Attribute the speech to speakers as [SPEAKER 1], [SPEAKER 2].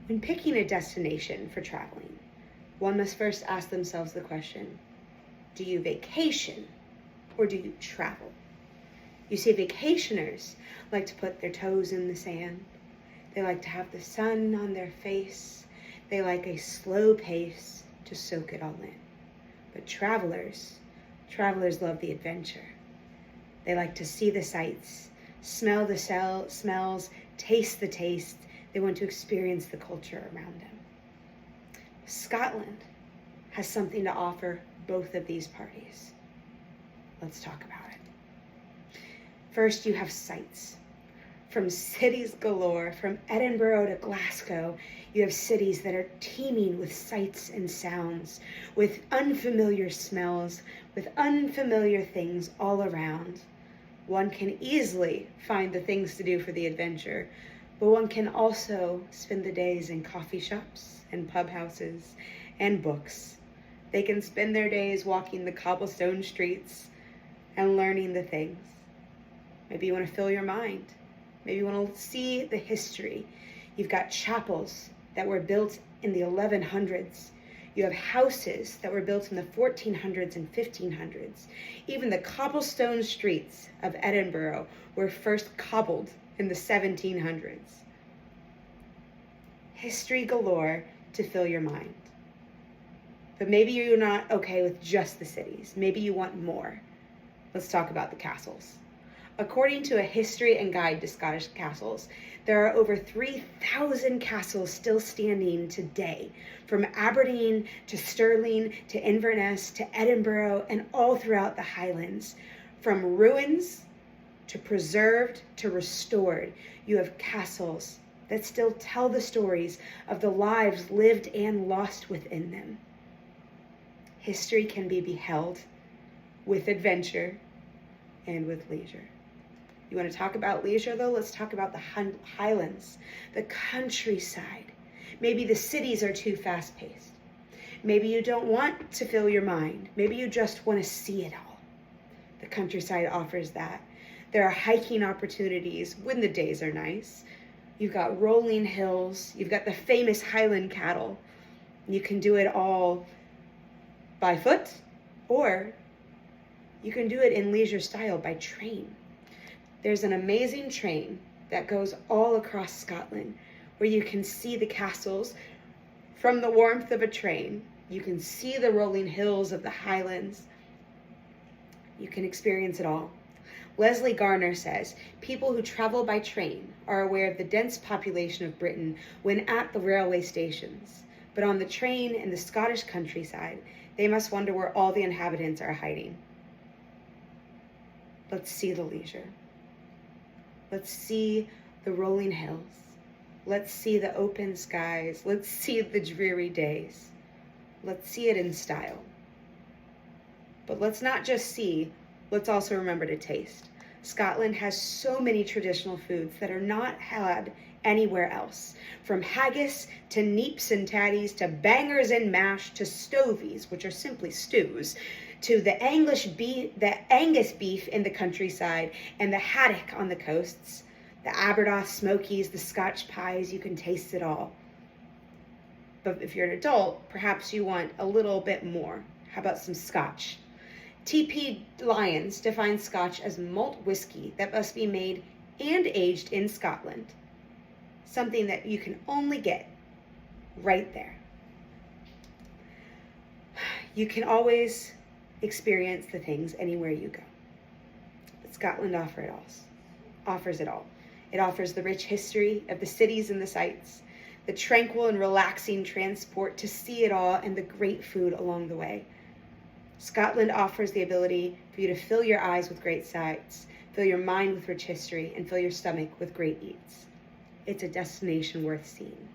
[SPEAKER 1] When picking a destination for traveling, one must first ask themselves the question, do you vacation or do you travel? You see, vacationers like to put their toes in the sand. They like to have the sun on their face. They like a slow pace to soak it all in. But travelers love the adventure. They like to see the sights, smell the smells, taste the taste. They want to experience the culture around them. Scotland has something to offer both of these parties. Let's talk about it. First, you have sights. From cities galore, from Edinburgh to Glasgow, you have cities that are teeming with sights and sounds, with unfamiliar smells, with unfamiliar things all around. One can easily find the things to do for the adventure, but one can also spend the days in coffee shops and pub houses and books. They can spend their days walking the cobblestone streets and learning the things. Maybe you want to fill your mind. Maybe you want to see the history. You've got chapels that were built in the 1100s. You have houses that were built in the 1400s and 1500s. Even the cobblestone streets of Edinburgh were first cobbled in the 1700s. History galore to fill your mind. But maybe you're not okay with just the cities. Maybe you want more. Let's talk about the castles. According to a history and guide to Scottish castles, there are over 3,000 castles still standing today, from Aberdeen to Stirling to Inverness to Edinburgh and all throughout the Highlands. From ruins to preserved to restored, you have castles that still tell the stories of the lives lived and lost within them. History can be beheld with adventure and with leisure. You want to talk about leisure though? Let's talk about the Highlands, the countryside. Maybe the cities are too fast-paced. Maybe you don't want to fill your mind. Maybe you just want to see it all. The countryside offers that. There are hiking opportunities when the days are nice. You've got rolling hills. You've got the famous Highland cattle. You can do it all by foot, or you can do it in leisure style by train. There's an amazing train that goes all across Scotland where you can see the castles from the warmth of a train. You can see the rolling hills of the Highlands. You can experience it all. Leslie Garner says, people who travel by train are aware of the dense population of Britain when at the railway stations. But on the train in the Scottish countryside, they must wonder where all the inhabitants are hiding. Let's see the leisure. Let's see the rolling hills. Let's see the open skies. Let's see the dreary days. Let's see it in style. But let's not just see, let's also remember to taste. Scotland has so many traditional foods that are not had anywhere else. From haggis to neeps and tatties to bangers and mash to stovies, which are simply stews, to the Angus beef in the countryside and the haddock on the coasts, the Aberdoth smokies, the Scotch pies. You can taste it all. But if you're an adult, perhaps you want a little bit more. How about some Scotch? T.P. Lyons defines Scotch as malt whiskey that must be made and aged in Scotland. Something that you can only get right there. You can always experience the things anywhere you go. But Scotland offers it all. It offers the rich history of the cities and the sights, the tranquil and relaxing transport to see it all, and the great food along the way. Scotland offers the ability for you to fill your eyes with great sights, fill your mind with rich history, and fill your stomach with great eats. It's a destination worth seeing.